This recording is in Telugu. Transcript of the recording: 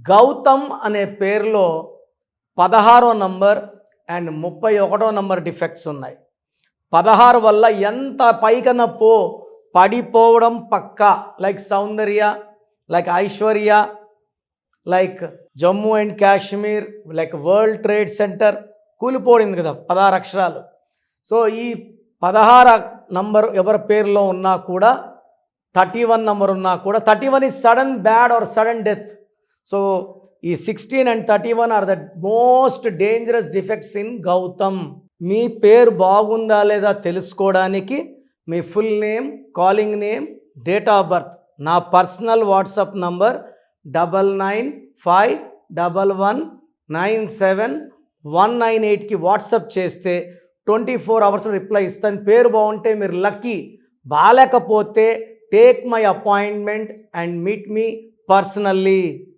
గౌతమ్ అనే పేరులో 16వ నంబర్ అండ్ 31వ నంబర్ డిఫెక్ట్స్ ఉన్నాయి. 16 వల్ల ఎంత పైకన పడిపోవడం పక్కా. Like Soundarya, like Aishwarya, like Jammu and Kashmir, like world trade centre కూలిపోయింది కదా 16 అక్షరాలు. సో ఈ 16 నంబర్ ఎవరి పేరులో ఉన్నా కూడా, 31 నంబర్ ఉన్నా కూడా, 31 is sudden bad or sudden death. So ఈ 16 and 31 are the most dangerous defects in Gautam. మీ పేరు బాగుందా లేదా తెలుసుకోవడానికి మీ full name, calling name, date of birth, నా పర్సనల్ వాట్సాప్ నంబర్ 995111971981కి వాట్సాప్ చేస్తే 24 hours రిప్లై ఇస్తాను. పేరు బాగుంటే మీరు లక్కీ, బాలేకపోతే take my appointment and meet me personally.